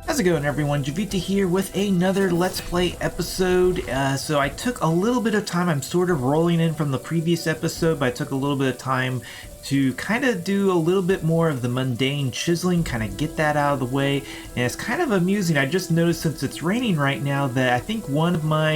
How's it going, everyone? Jiivita here with another Let's Play episode. So I took a little bit of time. I'm sort of rolling in from the previous episode, but I took a little bit of time to kind of do a little bit more of the mundane chiseling, kind of get that out of the way. And it's kind of amusing. I just noticed since it's raining right now that I think one of my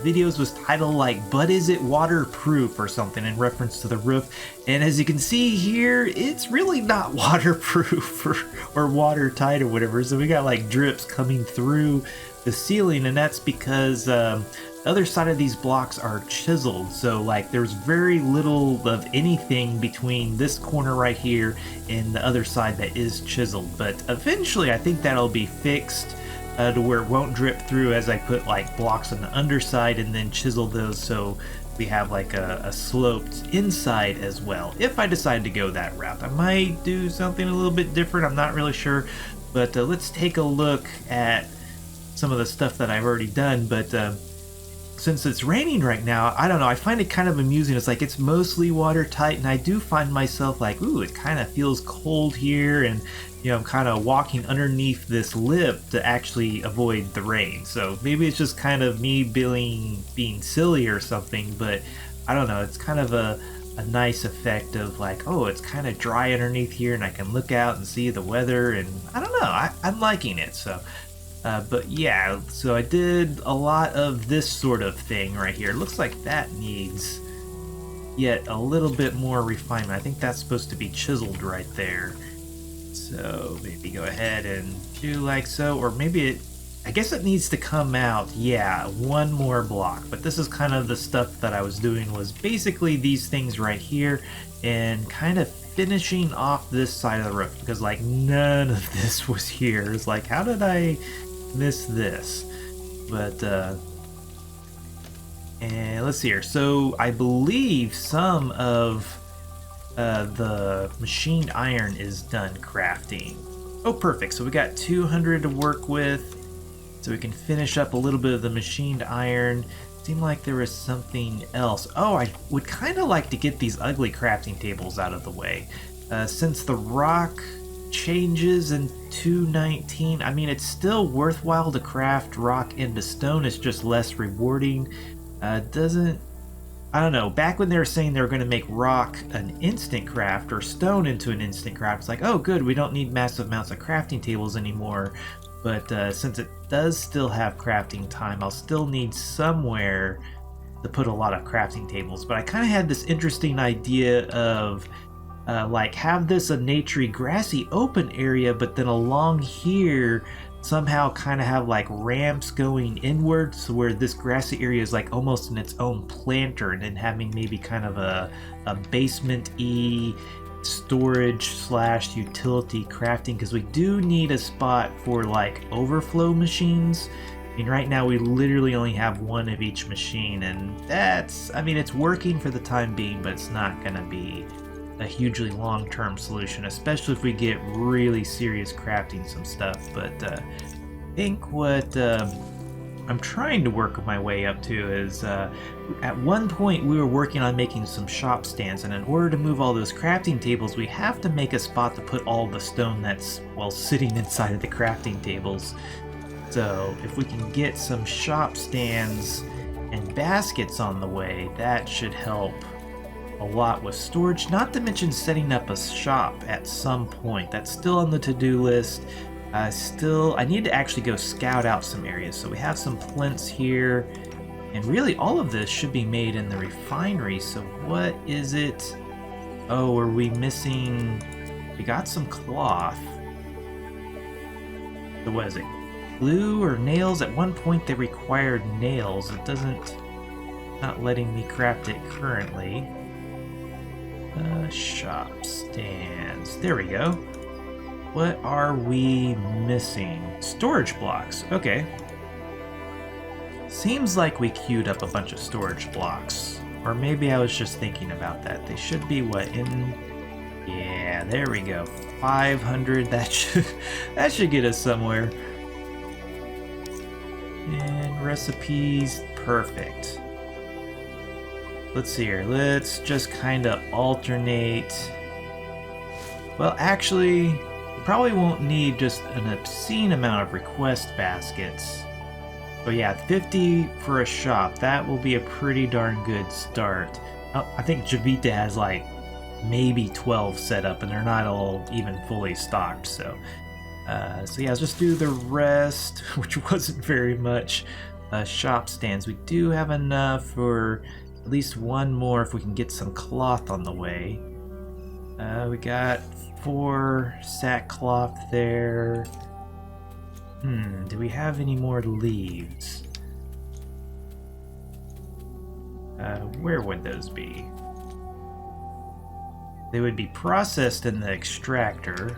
videos was titled like, "But is it waterproof?" or something in reference to the roof. And as you can see here, it's really not waterproof or watertight or whatever. So we got like drips coming through the ceiling, and that's because the other side of these blocks are chiseled. So like there's very little of anything between this corner right here and the other side that is chiseled. But eventually I think that'll be fixed to where it won't drip through as I put like blocks on the underside and then chisel those so we have like a sloped inside as well. If I decide to go that route, I might do something a little bit different. I'm not really sure, but let's take a look at some of the stuff that I've already done. But since it's raining right now, I don't know, I find it kind of amusing. It's like it's mostly watertight, and I do find myself like, ooh, it kind of feels cold here, and you know, I'm kind of walking underneath this lip to actually avoid the rain. So maybe it's just kind of me being silly or something, but I don't know, it's kind of a nice effect of like, oh, it's kind of dry underneath here and I can look out and see the weather, and I don't know, I'm liking it. So but yeah, so I did a lot of this sort of thing right here. It looks like that needs yet a little bit more refinement. I think that's supposed to be chiseled right there. So maybe go ahead and do like so, or maybe I guess it needs to come out, yeah, one more block. But this is kind of the stuff that I was doing, was basically these things right here and kind of finishing off this side of the roof, because like none of this was here. It's like, how did I miss this? But and let's see here. So I believe some of the machined iron is done crafting. Oh, perfect. So we got 200 to work with, so we can finish up a little bit of the machined iron. Seemed like there was something else. Oh, I would kind of like to get these ugly crafting tables out of the way. Since the rock changes in 2.19, I mean, it's still worthwhile to craft rock into stone. It's just less rewarding. I don't know, back when they were saying they were going to make rock an instant craft or stone into an instant craft, it's like, oh good, we don't need massive amounts of crafting tables anymore. But since it does still have crafting time, I'll still need somewhere to put a lot of crafting tables. But I kind of had this interesting idea of like have this a naturey grassy open area, but then along here somehow kind of have like ramps going inwards where this grassy area is like almost in its own planter, and then having maybe kind of a basement-y storage / utility crafting, because we do need a spot for like overflow machines. I mean, right now we literally only have one of each machine, and that's, I mean, it's working for the time being, but it's not gonna be a hugely long-term solution, especially if we get really serious crafting some stuff. But I think what I'm trying to work my way up to is at one point we were working on making some shop stands, and in order to move all those crafting tables we have to make a spot to put all the stone that's, well, sitting inside of the crafting tables. So if we can get some shop stands and baskets on the way, that should help a lot with storage, not to mention setting up a shop at some point. That's still on the to-do list. I need to actually go scout out some areas. So we have some plinths here, and really all of this should be made in the refinery. So what is it? Oh, are we missing? We got some cloth. So what is it? Glue or nails? At one point they required nails. It doesn't, not letting me craft it currently. Shop stands. There we go. What are we missing? Storage blocks. Okay. Seems like we queued up a bunch of storage blocks. Or maybe I was just thinking about that. They should be what, in... Yeah, there we go. 500. That should get us somewhere. And recipes. Perfect. Let's see here. Let's just kind of alternate. Well, actually, Probably won't need just an obscene amount of request baskets. But yeah, 50 for a shop, that will be a pretty darn good start. Oh, I think Jiivita has like maybe 12 set up and they're not all even fully stocked, so yeah, let's just do the rest, which wasn't very much. Shop stands, we do have enough for at least one more if we can get some cloth on the way. We got 4 sackcloth there. Do we have any more leaves? Where would those be? They would be processed in the extractor.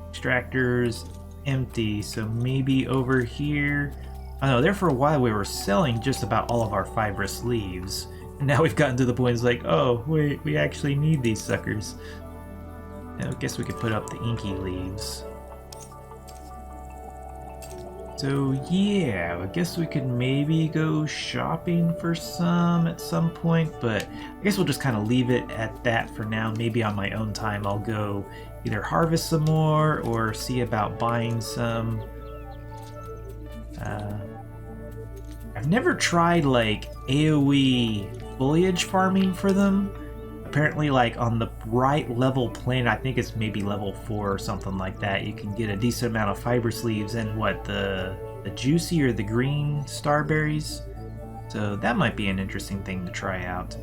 Extractor's empty, so maybe over here. I know, there for a while we were selling just about all of our fibrous leaves. And now we've gotten to the point it's like, oh, wait, we actually need these suckers. I guess we could put up the inky leaves. So yeah, I guess we could maybe go shopping for some at some point, but I guess we'll just kind of leave it at that for now. Maybe on my own time I'll go either harvest some more or see about buying some. I've never tried like AoE foliage farming for them. Apparently, like on the right level planet, I think it's maybe level 4 or something like that, you can get a decent amount of fibrous leaves and what, the juicy or the green starberries. So that might be an interesting thing to try out.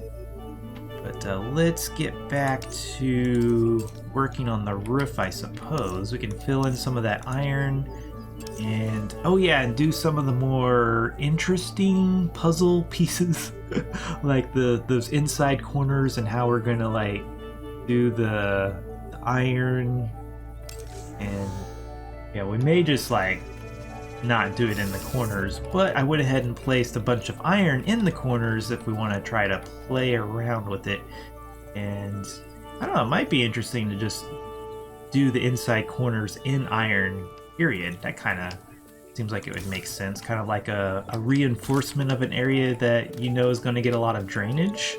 But let's get back to working on the roof, I suppose. We can fill in some of that iron and, oh yeah, and do some of the more interesting puzzle pieces. Like those inside corners and how we're gonna like do the iron. And yeah, we may just like not do it in the corners, but I went ahead and placed a bunch of iron in the corners if we want to try to play around with it. And I don't know, it might be interesting to just do the inside corners in iron, period. That kind of seems like it would make sense, kind of like a reinforcement of an area that you know is going to get a lot of drainage.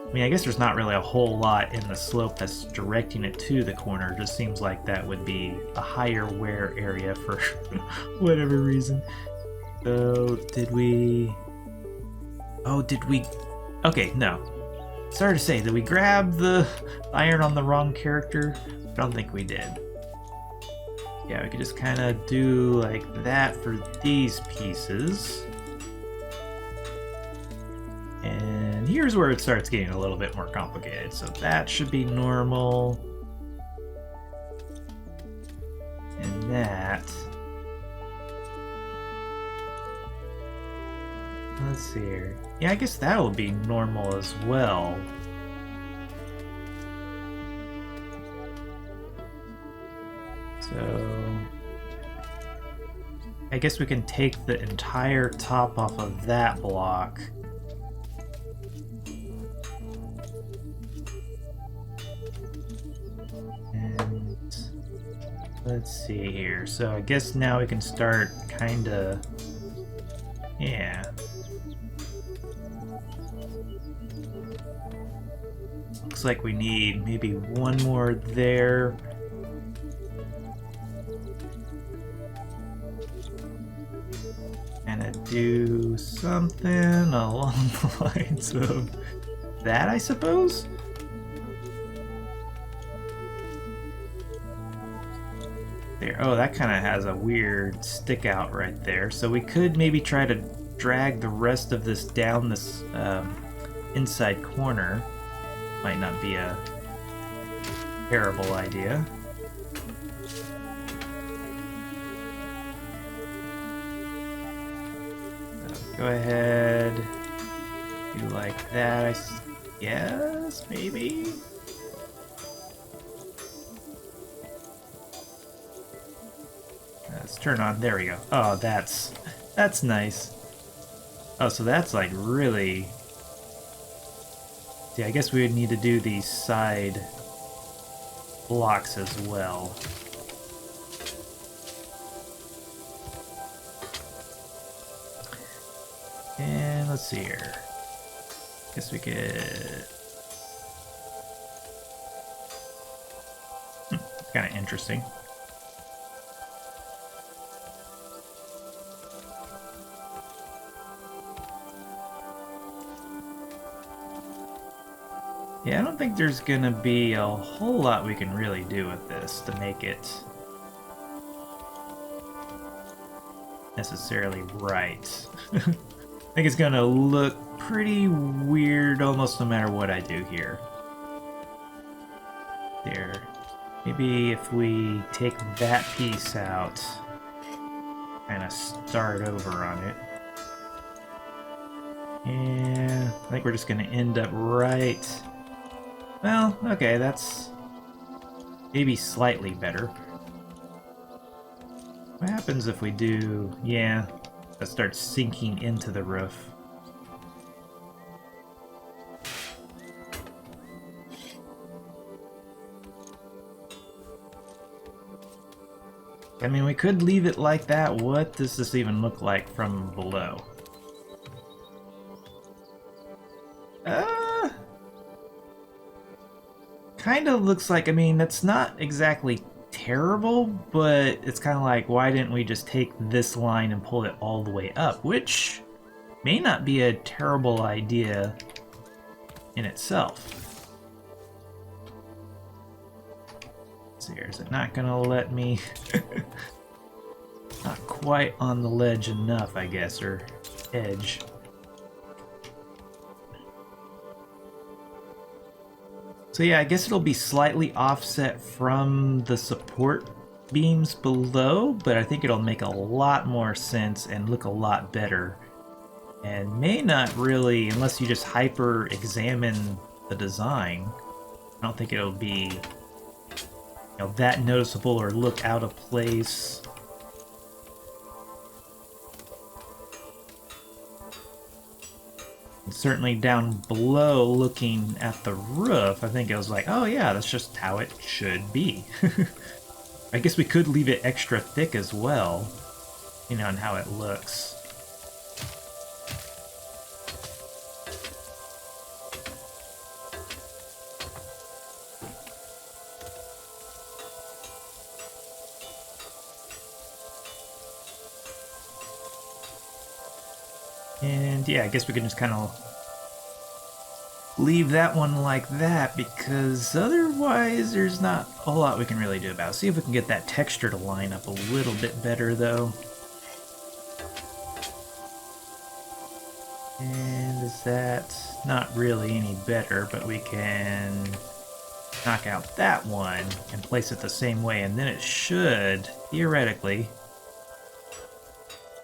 I mean, I guess there's not really a whole lot in the slope that's directing it to the corner. It just seems like that would be a higher wear area for whatever reason. So, did we... Oh, did we... Okay, no. Sorry to say, did we grab the iron on the wrong character? I don't think we did. Yeah, we could just kind of do like that for these pieces. And here's where it starts getting a little bit more complicated. So that should be normal. And that. Let's see here. Yeah, I guess that'll be normal as well. So I guess we can take the entire top off of that block. And let's see here. So I guess now we can start kinda, yeah. Looks like we need maybe one more there. Do something along the lines of that, I suppose? There. Oh, that kind of has a weird stick out right there. So we could maybe try to drag the rest of this down this inside corner. Might not be a terrible idea. Go ahead, do like that, I guess, maybe? Let's turn on, there we go. Oh, that's nice. Oh, so that's like really... Yeah, I guess we would need to do these side blocks as well. And let's see here. Guess we could... Kind of interesting. Yeah, I don't think there's gonna be a whole lot we can really do with this to make it necessarily right. I think it's gonna look pretty weird almost no matter what I do here. There. Maybe if we take that piece out, kind of start over on it. And I think we're just gonna end up right. Well, okay, that's maybe slightly better. What happens if we do, yeah, that starts sinking into the roof. I mean, we could leave it like that. What does this even look like from below? Kind of looks like, I mean, that's not exactly terrible, but it's kind of like, why didn't we just take this line and pull it all the way up? Which may not be a terrible idea in itself. Let's see here, is it not gonna let me? Not quite on the ledge enough, I guess, or edge. So yeah, I guess it'll be slightly offset from the support beams below, but I think it'll make a lot more sense and look a lot better. And may not really, unless you just hyper examine the design, I don't think it'll be, you know, that noticeable or look out of place. Certainly down below, looking at the roof, I think it was like, oh yeah, that's just how it should be. I guess we could leave it extra thick as well, you know, and how it looks. And yeah, I guess we can just kind of leave that one like that, because otherwise there's not a whole lot we can really do about it. See if we can get that texture to line up a little bit better though. And is that not really any better, but we can knock out that one and place it the same way, and then it should theoretically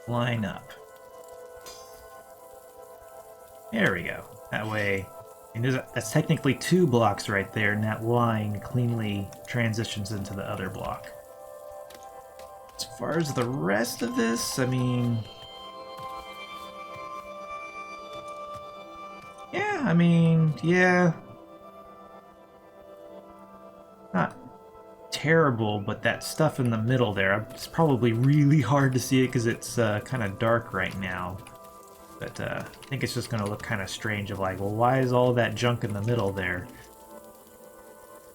line up. There we go. That way, and that's technically 2 blocks right there, and that line cleanly transitions into the other block. As far as the rest of this, I mean... yeah. Not terrible, but that stuff in the middle there, it's probably really hard to see it because it's kind of dark right now. But I think it's just going to look kind of strange of like, well, why is all that junk in the middle there?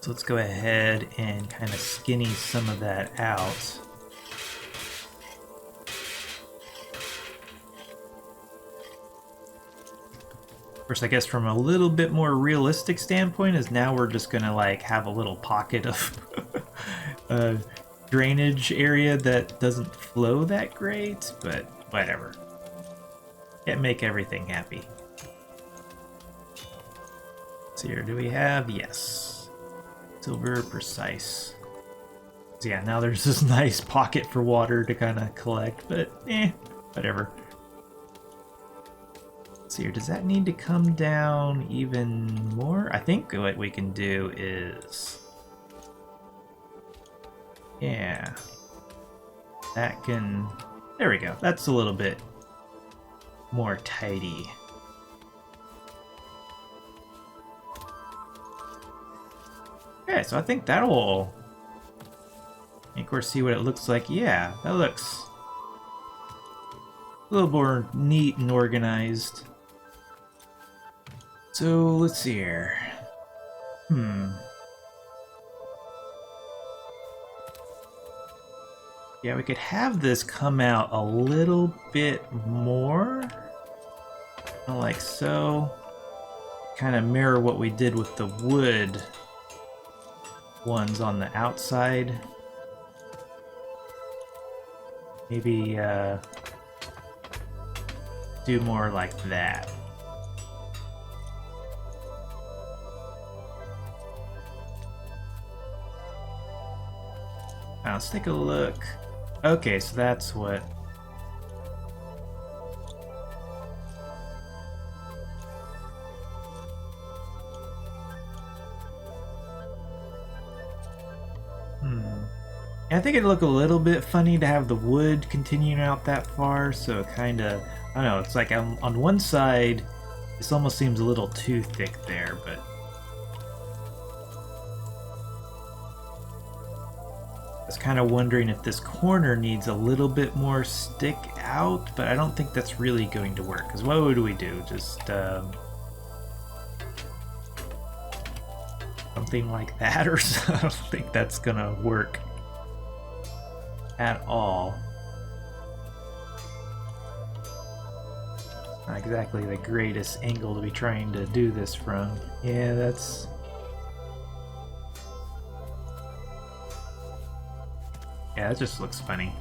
So let's go ahead and kind of skinny some of that out. Of course, I guess from a little bit more realistic standpoint is now we're just going to like have a little pocket of drainage area that doesn't flow that great, but whatever. Can't make everything happy. So here, do we have? Yes. Silver precise. So yeah, now there's this nice pocket for water to kind of collect, but whatever. So here, does that need to come down even more? I think what we can do is... yeah. That can... there we go. That's a little bit more tidy. Okay, so I think that'll... of course, see what it looks like. Yeah, that looks a little more neat and organized. So, let's see here. Yeah, we could have this come out a little bit more. Like so. Kind of mirror what we did with the wood ones on the outside. Maybe do more like that. Now let's take a look. Okay, so that's what. I think it'd look a little bit funny to have the wood continuing out that far, so kind of, I don't know, it's like on one side, this almost seems a little too thick there, but I was kind of wondering if this corner needs a little bit more stick out, but I don't think that's really going to work, because what would we do? Just something like that, or so? I don't think that's gonna work at all. Not exactly the greatest angle to be trying to do this from. Yeah, that's... yeah, that just looks funny.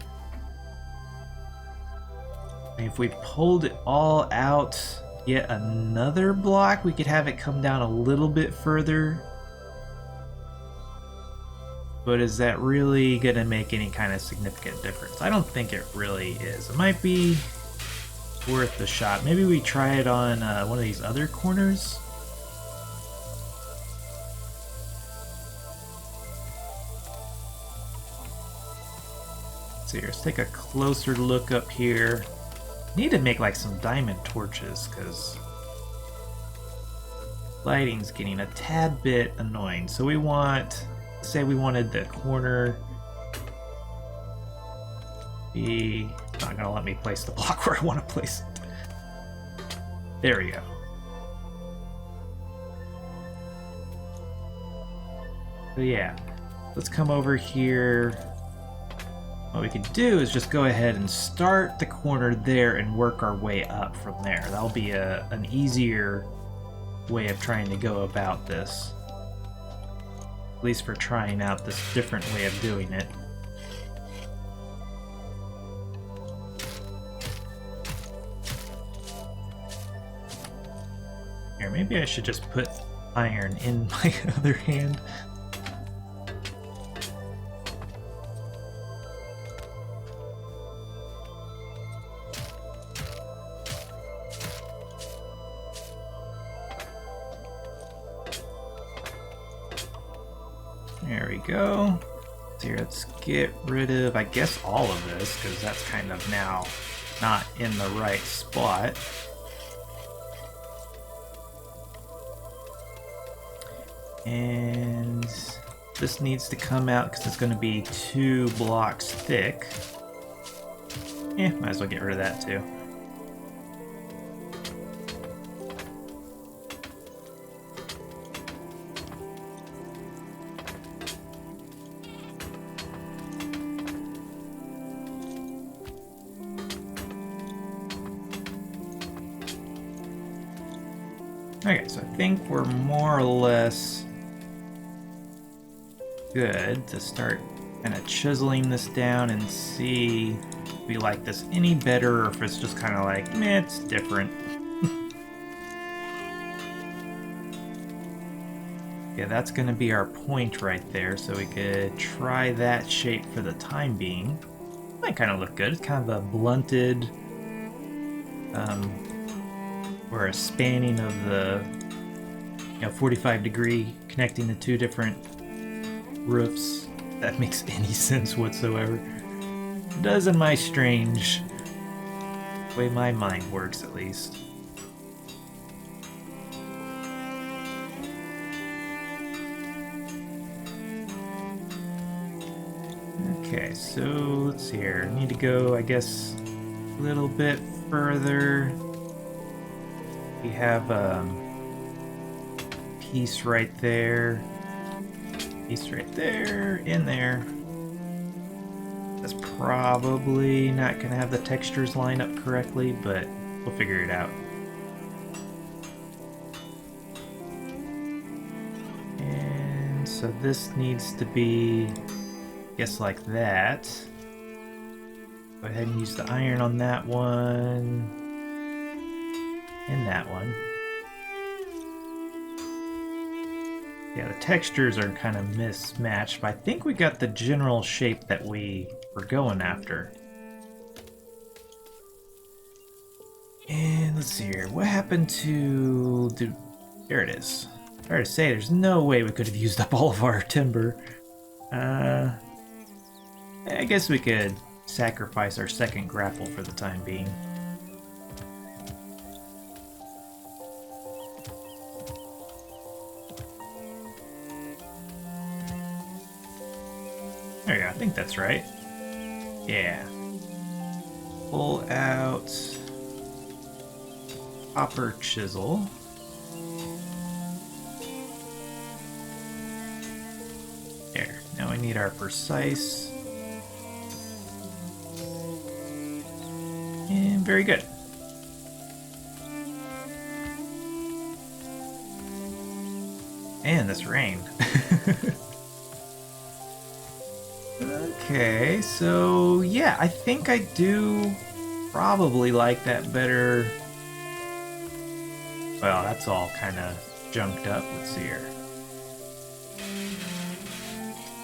I mean, if we pulled it all out yet another block, we could have it come down a little bit further. But is that really going to make any kind of significant difference? I don't think it really is. It might be worth the shot. Maybe we try it on one of these other corners. Let's see here. Let's take a closer look up here. Need to make like some diamond torches because lighting's getting a tad bit annoying. So we want... say we wanted the corner be not gonna let me place the block where I want to place it. There we go. So yeah, let's come over here. What we could do is just go ahead and start the corner there and work our way up from there. That'll be an easier way of trying to go about this. At least for trying out this different way of doing it. Here, maybe I should just put iron in my other hand. There we go. So here, let's get rid of, I guess, all of this, because that's kind of now not in the right spot. And this needs to come out because it's going to be 2 blocks thick. Yeah, might as well get rid of that too. Okay, so I think we're more or less good to start kind of chiseling this down and see if we like this any better or if it's just kind of like, meh, it's different. Yeah, that's going to be our point right there, so we could try that shape for the time being. Might kind of look good. It's kind of a blunted... or a spanning of the 45 degree connecting the 2 different roofs. If that makes any sense whatsoever. It does in my strange way my mind works, at least. Okay, so let's see here. Need to go, I guess, a little bit further. We have a piece right there, in there. That's probably not going to have the textures line up correctly, but we'll figure it out. And so this needs to be, I guess, like that. Go ahead and use the iron on that one. And that one. Yeah, the textures are kind of mismatched, but I think we got the general shape that we were going after. And let's see here. What happened to... There it is. Sorry to say, there's no way we could have used up all of our timber. I guess we could sacrifice our second grapple for the time being. There you go, I think that's right. Yeah. Pull out copper chisel. There. Now we need our precise. And very good. And this rain. Okay, so yeah, I think I do probably like that better. Well, that's all kind of junked up. Let's see here.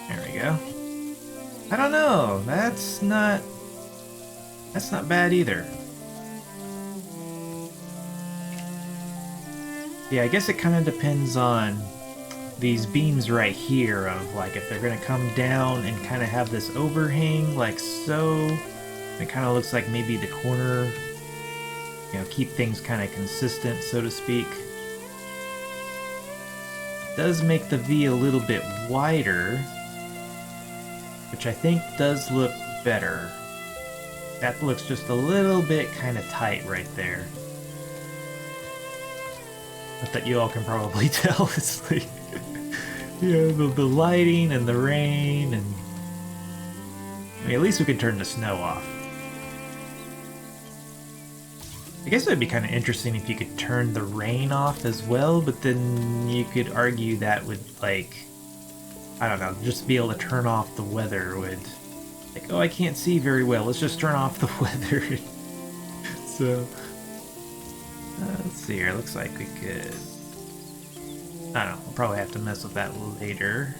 There we go. I don't know. That's not bad either. Yeah, I guess it kind of depends on these beams right here of like if they're going to come down and kind of have this overhang like so. It kind of looks like maybe the corner, you know, keep things kind of consistent, so to speak. It does make the V a little bit wider, which I think does look better. That looks just a little bit kind of tight right there. Not that you all can probably tell. It's like, yeah, the lighting and the rain, and I mean, at least we could turn the snow off. I guess it would be kind of interesting if you could turn the rain off as well, but then you could argue that would, like, I don't know, just be able to turn off the weather would, like, oh, I can't see very well, let's just turn off the weather. So, let's see here, looks like we could, I don't know, we'll probably have to mess with that later.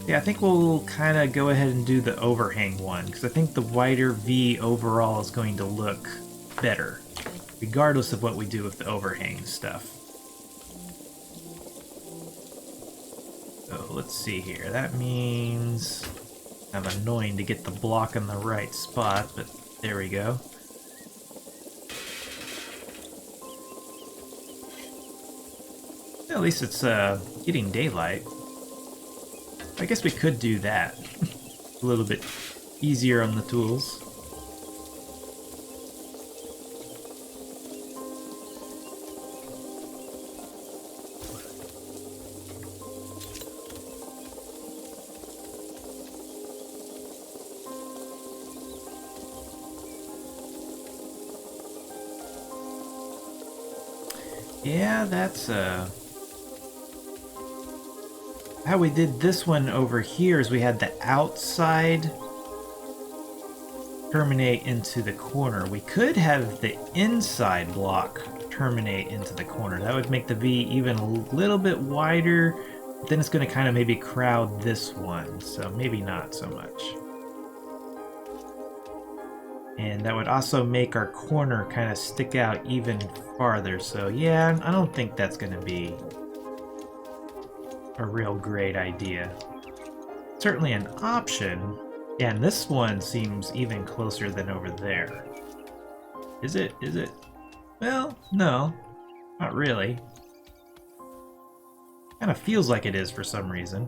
Yeah, I think we'll kind of go ahead and do the overhang one, because I think the wider V overall is going to look better, regardless of what we do with the overhang stuff. So let's see here. That means I'm annoying to get the block in the right spot, but there we go. At least it's getting daylight. I guess we could do that. A little bit easier on the tools. Yeah, that's how we did this one over here is we had the outside terminate into the corner. We could have the inside block terminate into the corner. That would make the V even a little bit wider, but then it's going to kind of maybe crowd this one, so maybe not so much. And that would also make our corner kind of stick out even farther, so yeah, I don't think that's going to be a real great idea. Certainly an option. Yeah, and this one seems even closer than over there. Is it? Is it? Well, no. Not really. Kind of feels like it is for some reason.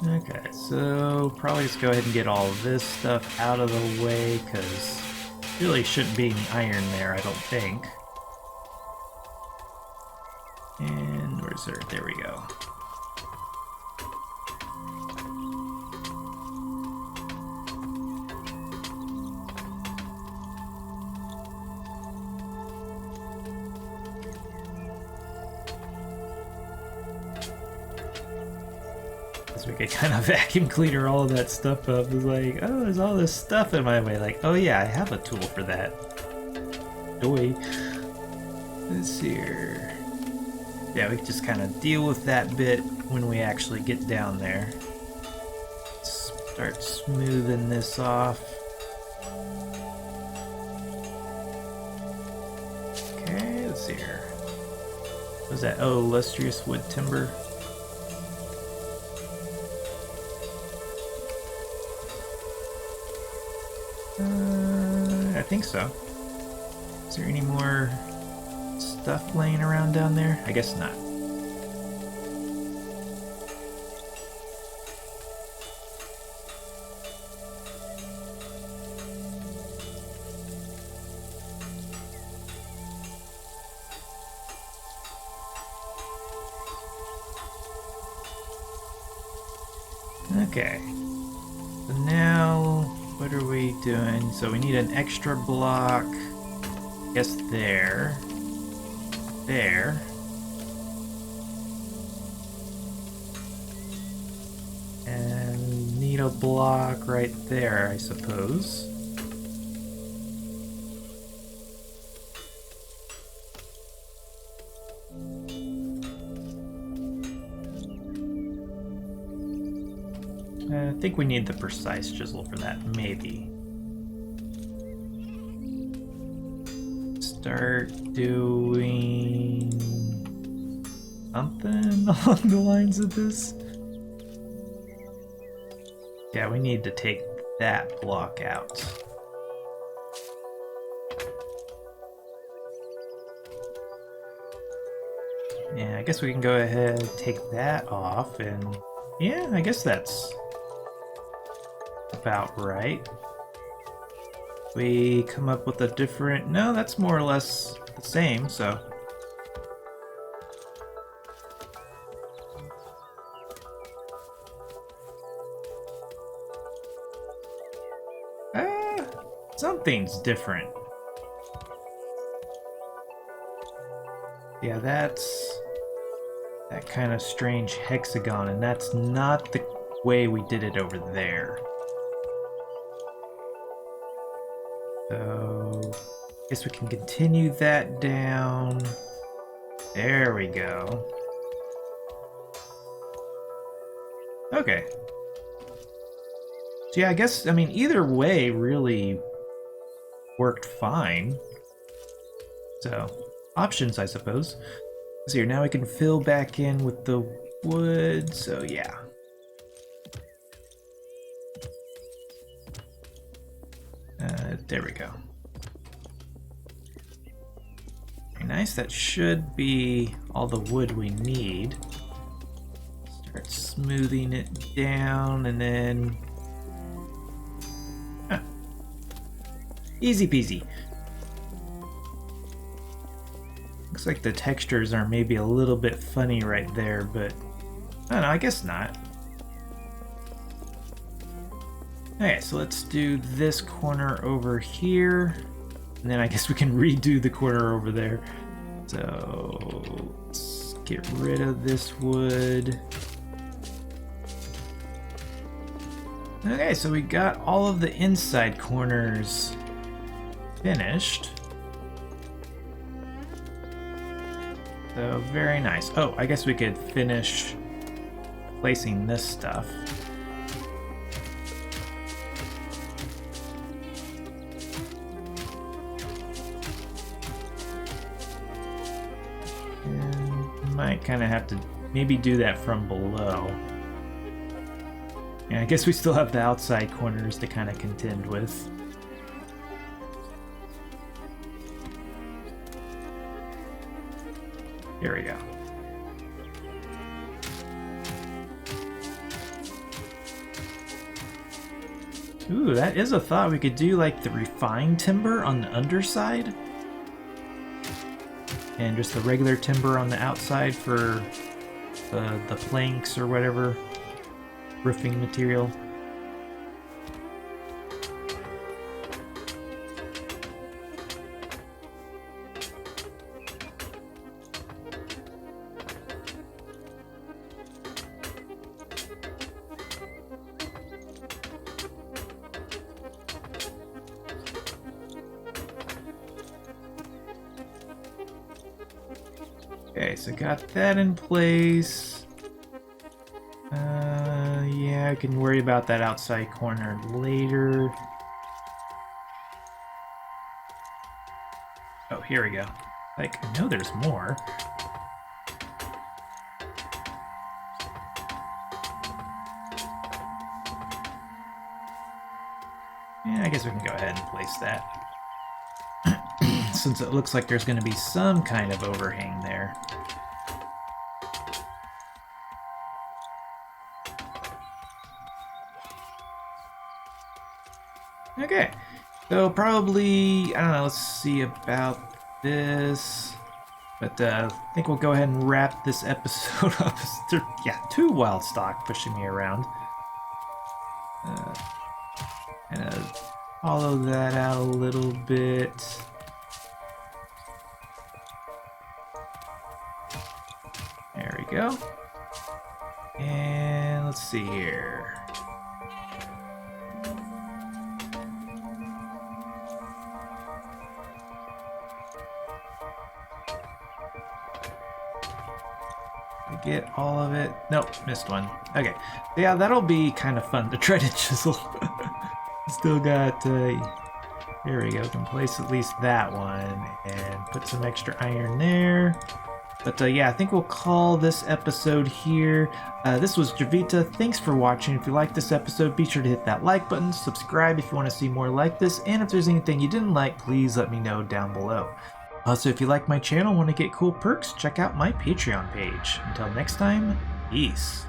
Okay, so probably just go ahead and get all of this stuff out of the way, because really shouldn't be any iron there, I don't think. And where's there? There we go. We could kind of vacuum cleaner all of that stuff up. It's like, oh, there's all this stuff in my way. Like, oh yeah, I have a tool for that. Doy. This here. Yeah, we can just kind of deal with that bit when we actually get down there. Start smoothing this off. Okay, let's see here. What was that? Oh, lustrous wood timber. I think so. Is there any more stuff laying around down there? I guess not. Okay. So now, what are we doing? So we need an extra block. I guess there. There. And need a block right there, I suppose. I think we need the precise chisel for that, maybe. Start doing something along the lines of this. Yeah, we need to take that block out. Yeah, I guess we can go ahead and take that off, and yeah, I guess that's about right. We come up with a different... No, that's more or less the same, so... Something's different. Yeah, that's that kind of strange hexagon, and that's not the way we did it over there. So, I guess we can continue that down. There we go. Okay. So yeah, I guess, I mean, either way really worked fine. So, options, I suppose. So here, now we can fill back in with the wood, so yeah. There we go. Very nice, that should be all the wood we need. Start smoothing it down, and then... Huh. Easy peasy. Looks like the textures are maybe a little bit funny right there, but I don't know, I guess not. Okay, so let's do this corner over here, and then I guess we can redo the corner over there. So let's get rid of this wood. Okay, so we got all of the inside corners finished. So very nice. Oh, I guess we could finish placing this stuff. And might kind of have to maybe do that from below. And I guess we still have the outside corners to kind of contend with. Here we go. Ooh, that is a thought. We could do like the refined timber on the underside. And just the regular timber on the outside for the planks or whatever roofing material. Okay, so got that in place. Yeah, I can worry about that outside corner later. Oh, here we go. Like, I know there's more. Yeah, I guess we can go ahead and place that. Since it looks like there's going to be some kind of overhang there. Okay, so probably, I don't know, let's see about this. But I think we'll go ahead and wrap this episode up. Yeah, 2 wild stock pushing me around. And follow that out a little bit. There we go. And let's see here. Get all of it. Nope, missed one. Okay, yeah, that'll be kind of fun to try to chisel. Still got, here we go, can place at least that one and put some extra iron there. But yeah, I think we'll call this episode here. This was Jiivita. Thanks for watching. If you liked this episode, be sure to hit that like button, subscribe if you want to see more like this, and if there's anything you didn't like, please let me know down below. Also, if you like my channel and want to get cool perks, check out my Patreon page. Until next time, peace.